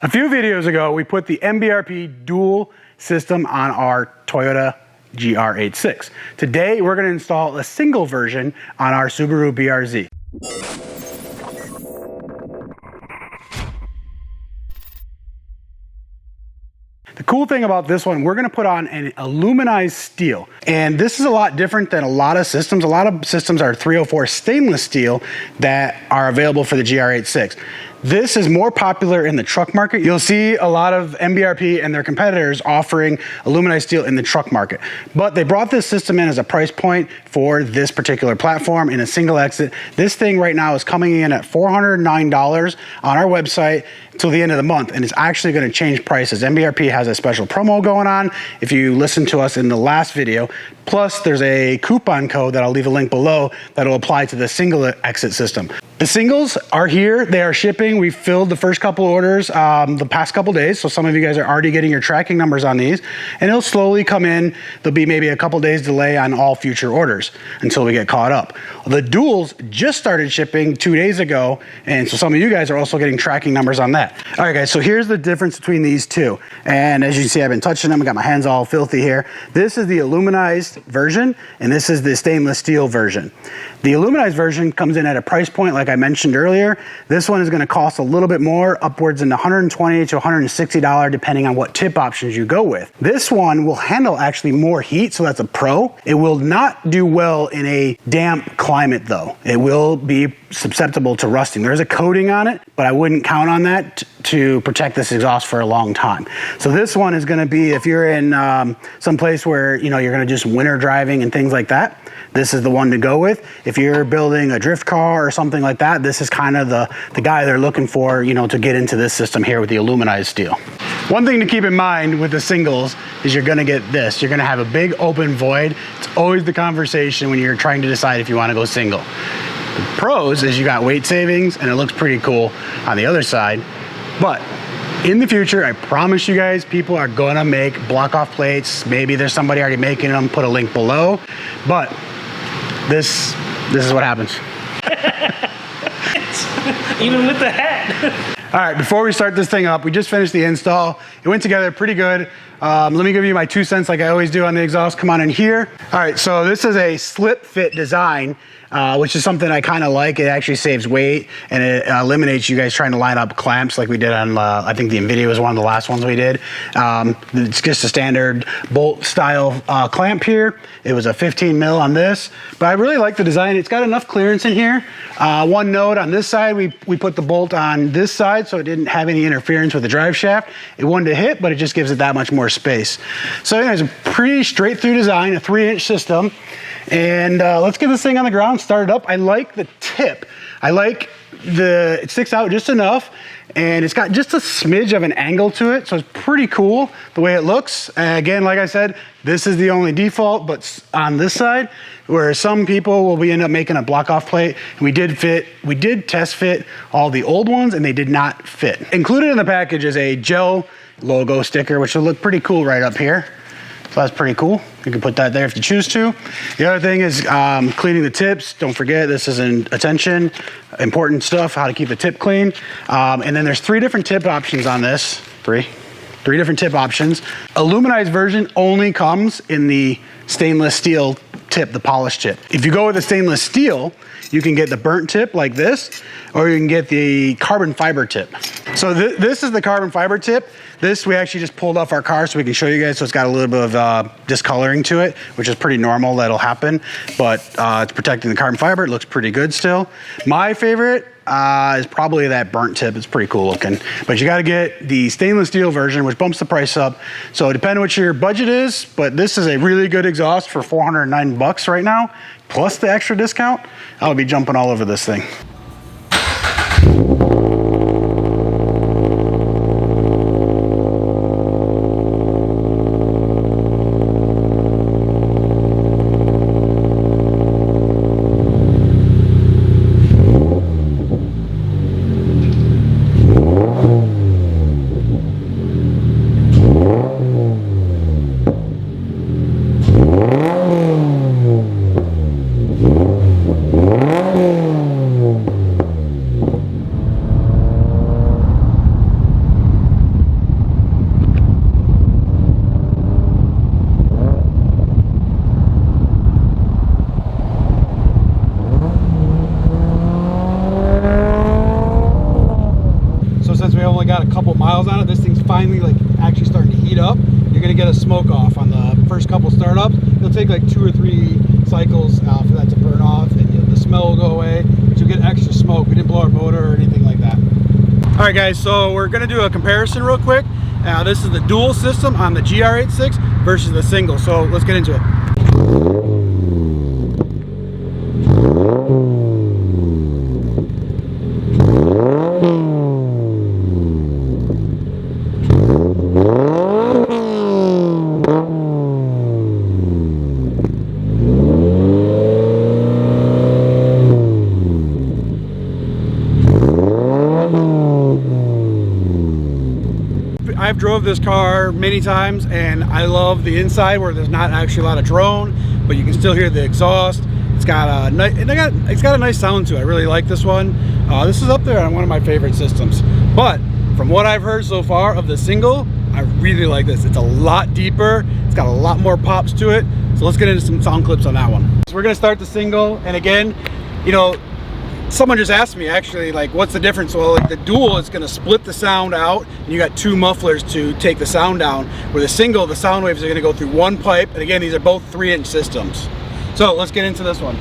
A few videos ago, we put the MBRP dual system on our Toyota GR86. Today, we're going to install a single version on our Subaru BRZ. The cool thing about this one, we're going to put on an aluminized steel. And this is a lot different than a lot of systems. A lot of systems are 304 stainless steel that are available for the GR86. This is more popular in the truck market. You'll see a lot of MBRP and their competitors offering aluminized steel in the truck market. But they brought this system in as a price point for this particular platform in a single exit. This thing right now is coming in at $409 on our website till the end of the month, and it's actually going to change prices. MBRP has a special promo going on if you listen to us in the last video. Plus, there's a coupon code that I'll leave a link below that'll apply to the single exit system. The singles are here, they are shipping. We filled the first couple orders the past couple days, so some of you guys are already getting your tracking numbers on these, and it'll slowly come in. There'll be maybe a couple days delay on all future orders until we get caught up. The duals just started shipping 2 days ago, and so some of you guys are also getting tracking numbers on that. All right, guys, so here's the difference between these two. And as you can see, I've been touching them. I got my hands all filthy here. This is the aluminized version, and this is the stainless steel version. The aluminized version comes in at a price point, like I mentioned earlier. This one is going to cost a little bit more, upwards in the $120 to $160, depending on what tip options you go with. This one will handle actually more heat, so that's a pro. It will not do well in a damp climate, though. It will be susceptible to rusting. There's a coating on it, but I wouldn't count on that to protect this exhaust for a long time. So this one is going to be, if you're in some place where you're going to just winter driving and things like that, this is the one to go with. If you're building a drift car or something like that, this is kind of the guy they're looking for, to get into this system here with the aluminized steel. One thing to keep in mind with the singles is you're going to get this. You're going to have a big open void. It's always the conversation when you're trying to decide if you want to go single. The pros is you got weight savings and it looks pretty cool on the other side. But in the future, I promise you guys, people are gonna make block off plates. Maybe there's somebody already making them, put a link below. But this is what happens. Even with the hat. All right, before we start this thing up, we just finished the install. It went together pretty good. Let me give you my 2 cents like I always do on the exhaust. Come on in here. All right, so this is a slip fit design, which is something I kind of like. It actually saves weight and it eliminates you guys trying to line up clamps like we did on, I think the NVIDIA was one of the last ones we did. It's just a standard bolt style clamp here. It was a 15 mil on this, but I really like the design. It's got enough clearance in here. One note on this side, we put the bolt on this side so it didn't have any interference with the drive shaft. It wanted to hit, but it just gives it that much more space. So anyways, a pretty straight through design, a 3-inch system. And let's get this thing on the ground, start it up. I like the tip. I like it sticks out just enough, and it's got just a smidge of an angle to it, so it's pretty cool the way it looks. Again, like I said, this is the only default, but on this side, where some people will end up making a block off plate, and we did test fit all the old ones, and they did not fit. Included in the package is a gel logo sticker, which will look pretty cool right up here. So that's pretty cool. You can put that there if you choose to. The other thing is cleaning the tips. Don't forget, this is an attention, important stuff, how to keep the tip clean. And then there's 3 different tip options on this. Three different tip options. Aluminized version only comes in the stainless steel tip, the polished tip. If you go with the stainless steel, you can get the burnt tip like this, or you can get the carbon fiber tip. So this is the carbon fiber tip. This we actually just pulled off our car so we can show you guys. So it's got a little bit of discoloring to it, which is pretty normal. That'll happen, but it's protecting the carbon fiber. It looks pretty good still. My favorite is probably that burnt tip. It's pretty cool looking, but you got to get the stainless steel version, which bumps the price up. So depending on what your budget is, but this is a really good exhaust for $409 right now, plus the extra discount. I'll be jumping all over this thing. got a couple miles on it, this thing's finally like actually starting to heat up. You're gonna get a smoke off on the first couple startups. It'll take like 2 or 3 cycles for that to burn off, and the smell will go away, but you'll get extra smoke. We didn't blow our motor or anything like that. All right guys, so we're gonna do a comparison real quick. This is the dual system on the GR86 versus the single, so let's get into it. I've drove this car many times and I love the inside where there's not actually a lot of drone, but you can still hear the exhaust. It's got a nice sound to it. I really like this one. This is up there on one of my favorite systems. But from what I've heard so far of the single, I really like this. It's a lot deeper. It's got a lot more pops to it. So let's get into some sound clips on that one. So we're gonna start the single, and again, you know, someone just asked me actually, like, what's the difference? Well, like the dual is going to split the sound out, and you got 2 mufflers to take the sound down. Where the single, the sound waves are going to go through 1 pipe, and again, these are both 3-inch systems. So let's get into this one.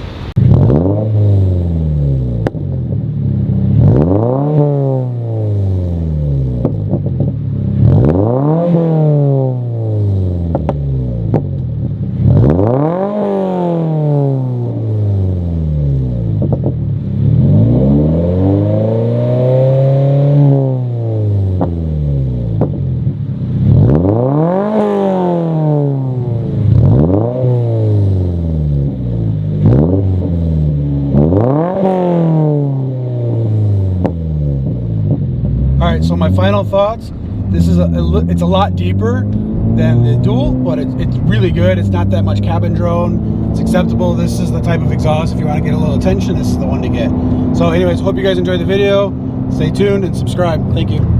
Alright, so my final thoughts. This is it's a lot deeper than the dual, but it's really good. It's not that much cabin drone. It's acceptable. This is the type of exhaust, if you want to get a little attention, this is the one to get. So anyways, hope you guys enjoyed the video. Stay tuned and subscribe. Thank you.